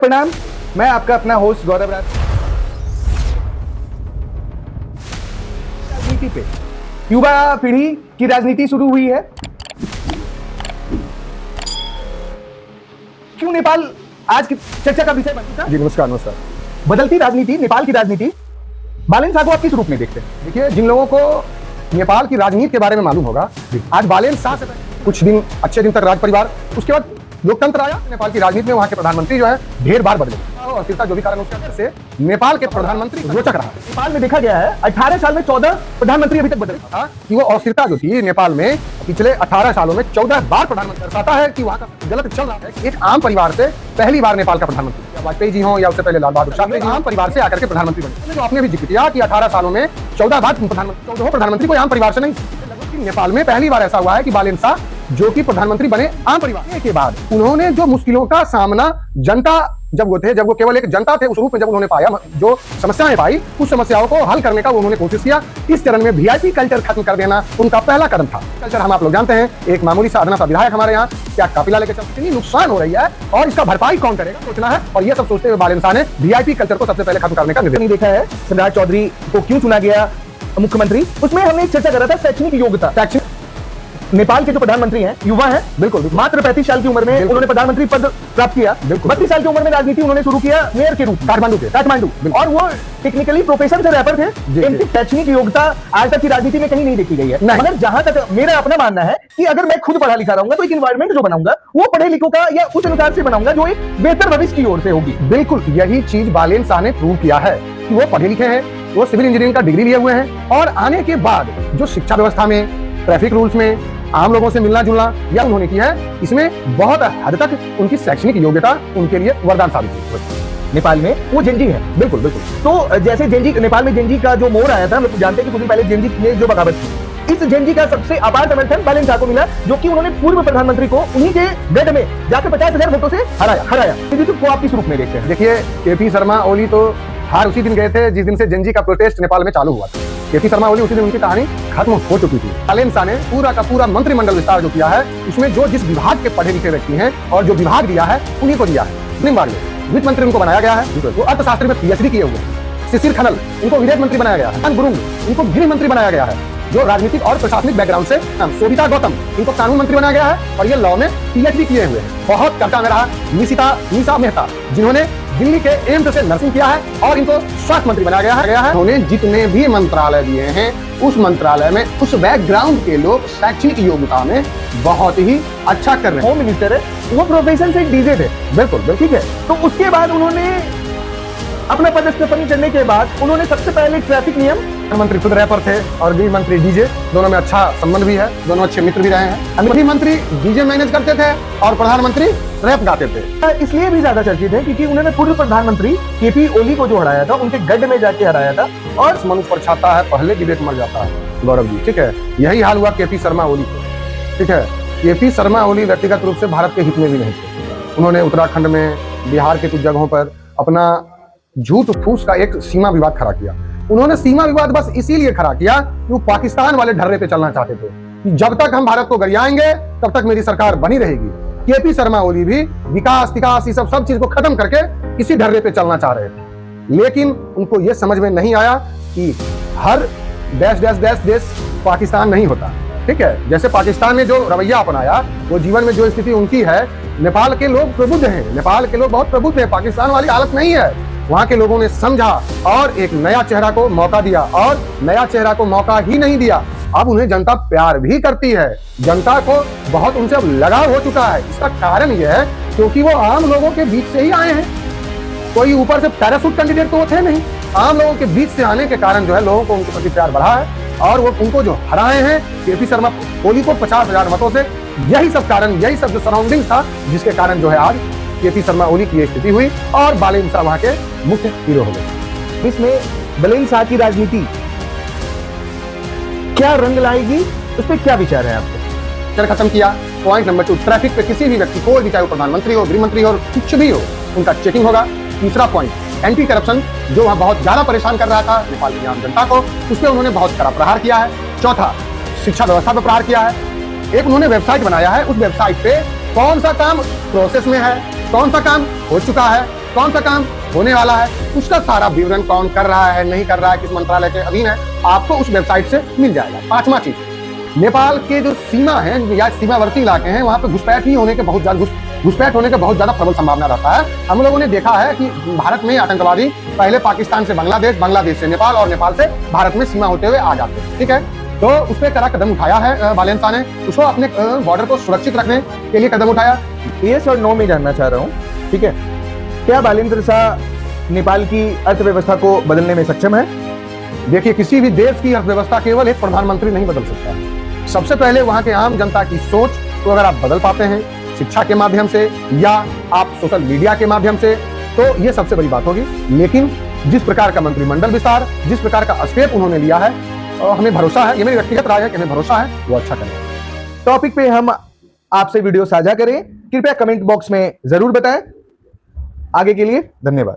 प्रणाम, मैं आपका अपना होस्ट गौरव राज। राजनीति पे युवा पीढ़ी की राजनीति शुरू हुई है। क्यों नेपाल आज की चर्चा का विषय बन चुका? जी नमस्कार। नमस्कार। बदलती राजनीति, नेपाल की राजनीति, बालेन शाह को आप किस रूप में देखते हैं? देखिए, जिन लोगों को नेपाल की राजनीति के बारे में मालूम होगा, आज बालेन शाह से कुछ दिन अच्छे दिन तक राज परिवार, उसके बाद लोकतंत्र आया। नेपाल की राजनीति में वहां के प्रधानमंत्री जो है ढेर बार बदले और अस्थिरता जो भी कारण उसके अंदर से नेपाल के प्रधानमंत्री रोचक रहा। नेपाल में देखा गया है 18 साल में 14 प्रधानमंत्री अभी तक बदले था कि वो अस्थिरता जो थी नेपाल में पिछले 18 सालों में 14 बार प्रधानमंत्री दर्शाता है कि वहां का गलत चल रहा है। एक आम परिवार से पहली बार नेपाल का प्रधानमंत्री, या वाजपेयी जी हो या उससे पहले लाल बहादुर शास्त्री, आम परिवार से आकर के प्रधानमंत्री बने। जो आपने भी जिक्र किया कि 18 सालों में 14 बार प्रधानमंत्री, 14 प्रधानमंत्री कोई आम परिवार से नहीं। नेपाल में पहली बार ऐसा हुआ है कि बालेन शाह जो कि प्रधानमंत्री बने आम परिवार के बाद, उन्होंने जो मुश्किलों का सामना जनता जब वो केवल एक जनता थे उस रूप में जब उन्होंने पाया, जो समस्याएं पाई, उस समस्याओं को हल करने का उन्होंने कोशिश किया। इस चरण में वीआईपी कल्चर खत्म कर देना उनका पहला कदम था। कल्चर हम आप लोग जानते हैं, एक मामूली साधना सा विधायक हमारे यहाँ क्या काफिला लेकर चलते, इतनी नुकसान हो रही है और इसका भरपाई कौन करेगा सोचना है। और ये सब सोचते हुए बालेन शाह ने वीआईपी कल्चर को सबसे पहले खत्म करने का निर्णय देखा है। सम्राट चौधरी को क्यों चुना गया मुख्यमंत्री, उसमें हमने चर्चा करा था शैक्षणिक योग्यता। नेपाल के जो प्रधानमंत्री हैं युवा हैं, बिल्कुल मात्र 35 साल की उम्र में उन्होंने प्रधानमंत्री पद प्राप्त किया। 32 साल की उम्र में राजनीति उन्होंने शुरू किया मेयर के रूप में काठमांडू, और वो टेक्निकली प्रोफेशन से रैपर थे। इनकी शैक्षणिक योग्यता आज तक की राजनीति में कहीं नहीं देखी गई है। मगर जहां तक मेरा अपना मानना है कि अगर मैं खुद पढ़ा लिखा रहूंगा तो एक एनवायरमेंट जो बनाऊंगा वो पढ़े लिखों का या उस अनुसार से बनाऊंगा जो एक बेहतर भविष्य की ओर से होगी। बिल्कुल यही चीज बालेन शाह ने प्रूव किया है कि वो पढ़े लिखे हैं, वो सिविल इंजीनियरिंग का डिग्री लिए हुए हैं, और आने के बाद जो शिक्षा व्यवस्था में, ट्रैफिक रूल्स में, आम लोगों से मिलना जुलना या उन्होंने किया है, इसमें बहुत हद तक उनकी शैक्षणिक योग्यता उनके लिए वरदान साबित हुई। नेपाल में वो जेनजी है। बिल्कुल। तो जैसे जेनजी, नेपाल में जेनजी का जो मोड़ आया था, हम लोग जानते हैं कि कुछ दिन पहले जेनजी ने जो बगावत की, इस जेनजी का सबसे अपार समर्थन बालेन शाह को मिला, जो कि उन्होंने पूर्व प्रधानमंत्री को उन्हीं के गढ़ में जाकर 50,000 वोटों से हराया। को आप किस रूप में देखते हैं? देखिए, केपी शर्मा ओली तो हार उसी दिन गए थे जिस दिन से जेनजी का प्रोटेस्ट नेपाल में चालू हुआ था। केपी शर्मा ओली उसी दिन उनकी कहानी खत्म हो चुकी थी। बालेन शाह ने पूरा का पूरा मंत्रिमंडल विस्तार जो किया है, उसमें जो जिस विभाग के पढ़े लिखे व्यक्ति हैं और जो विभाग दिया है उन्हीं को दिया है। वित्त मंत्री उनको बनाया गया है, वो अर्थशास्त्र में पीएचडी किए हुए हैं। शिशिर खनल इनको विदेश मंत्री बनाया गया है। गुरुंग इनको गृह मंत्री बनाया गया है, जो राजनीतिक और प्रशासनिक बैकग्राउंड से। सोभिता गौतम इनको कानून मंत्री बनाया गया है और ये लॉ में पीएचडी किए हुए हैं। बहुत चर्चा में रहा निशा मेहता, जिन्होंने दिल्ली के एम्स से नर्सिंग किया है और इनको स्वास्थ्य मंत्री बनाया गया है। उन्होंने जितने भी मंत्रालय दिए हैं, उस मंत्रालय में उस बैकग्राउंड के लोग शैक्षणिक योग्यता में बहुत ही अच्छा कर रहे हैं। होम मिनिस्टर है, वो प्रोफेशन से डीजे थे। बिल्कुल ठीक है। तो उसके बाद उन्होंने अपना पदस्थापन करने के बाद उन्होंने सबसे पहले ट्रैफिक नियम, मंत्री खुद रैपर थे और गृह मंत्री डीजे, दोनों में अच्छा संबंध भी है, दोनों अच्छे मित्र भी रहे हैं। गृह मंत्री डीजे मैनेज करते थे और प्रधानमंत्री रैप गाते थे। इसलिए भी ज्यादा चर्चित है क्योंकि उन्होंने पूर्व प्रधानमंत्री केपी ओली को जो हराया था, उनके गढ़ में जाके हराया था। और मनुष्य पर छाता है, पहले डिबेट मर जाता है गौरव जी, ठीक है। यही हाल हुआ केपी शर्मा ओली को, ठीक है। केपी शर्मा ओली व्यक्तिगत रूप से भारत के हित में भी नहीं थे। उन्होंने उत्तराखंड में, बिहार के कुछ जगहों पर अपना झूठ फूस का एक सीमा विवाद खड़ा किया। उन्होंने सीमा विवाद बस इसीलिए खड़ा किया कि वो पाकिस्तान वाले ढर्रे पे चलना चाहते थे कि जब तक हम भारत को गरियाएंगे तब तक मेरी सरकार बनी रहेगी। केपी शर्मा ओली भी विकास ये सब चीज को खत्म करके इसी ढर्रे पे चलना चाह रहे थे, लेकिन उनको ये समझ में नहीं आया कि हर देश पाकिस्तान नहीं होता, ठीक है। जैसे पाकिस्तान ने जो रवैया अपनाया, वो जीवन में जो स्थिति उनकी है, नेपाल के लोग प्रबुद्ध हैं, नेपाल के लोग बहुत प्रबुद्ध हैं, पाकिस्तान वाली हालत नहीं है। वहां के लोगों ने समझा और एक नया चेहरा को मौका दिया, और नया चेहरा को मौका ही नहीं दिया, अब उन्हें जनता प्यार भी करती है। जनता को बहुत उनसे अब लगाव हो चुका है। इसका कारण यह है क्योंकि वो आम लोगों के बीच से ही आए हैं, कोई ऊपर से पैराशूट कैंडिडेट तो वो थे नहीं। आम लोगों के बीच से आने के कारण जो है लोगों को उनके प्रति प्यार बढ़ा है, और वो उनको जो हराए हैं केपी शर्मा ओली को 50,000 मतों से, यही सब कारण, यही सब जो सराउंडिंग था, जिसके कारण जो है आज केपी शर्मा ओली की स्थिति हुई और बालेन शाह वहां के मुख्य हीरो हो गए। इसमें बालेन शाह की राजनीति क्या रंग लाएगी, उस पर क्या विचार है आपको? चल खत्म किया। पॉइंट नंबर 2, ट्रैफिक पे किसी भी व्यक्ति, कोई भी, चाहे वो प्रधानमंत्री हो, गृह मंत्री हो, कुछ भी हो, उनका चेकिंग होगा। तीसरा पॉइंट, एंटी करप्शन, जो वहां बहुत ज्यादा परेशान कर रहा था नेपाल की आम जनता को, उस पर उन्होंने बहुत कड़ा प्रहार किया है। चौथा, शिक्षा व्यवस्था पर प्रहार किया है। एक उन्होंने वेबसाइट बनाया है, उस वेबसाइट पे कौन सा काम प्रोसेस में है, कौन सा काम हो चुका है, कौन सा काम होने वाला है, उसका सारा विवरण कौन कर रहा है, नहीं कर रहा है, किस मंत्रालय के अधीन है, आपको उस वेबसाइट से मिल जाएगा। पांचवा चीज, नेपाल के जो सीमा है या सीमावर्ती इलाके हैं, वहां पे घुसपैठ होने के बहुत ज्यादा प्रबल संभावना रहता है। हम लोगों ने देखा है कि भारत में आतंकवादी पहले पाकिस्तान से बांग्लादेश, बांग्लादेश से नेपाल और नेपाल से भारत में सीमा होते हुए आ जाते हैं। ठीक है, तो उस पर कड़ा कदम उठाया है वालेंसा ने, उसको अपने बॉर्डर को सुरक्षित रखने के लिए कदम उठाया। यस और नो में जानना चाह रहा हूँ, ठीक है, क्या बालेंद्र शाह नेपाल की अर्थव्यवस्था को बदलने में सक्षम है? देखिए, किसी भी देश की अर्थव्यवस्था केवल एक प्रधानमंत्री नहीं बदल सकता है। सबसे पहले वहां के आम जनता की सोच को अगर आप बदल पाते हैं शिक्षा के माध्यम से या आप सोशल मीडिया के माध्यम से, तो ये सबसे बड़ी बात होगी। लेकिन जिस प्रकार का मंत्रिमंडल विस्तार, जिस प्रकार का स्टेप उन्होंने लिया है, हमें भरोसा है, ये मेरी व्यक्तिगत राय है कि हमें भरोसा है वो अच्छा करेंगे। टॉपिक पे हम आपसे वीडियो साझा करें, कृपया कमेंट बॉक्स में जरूर बताएं। आगे के लिए धन्यवाद।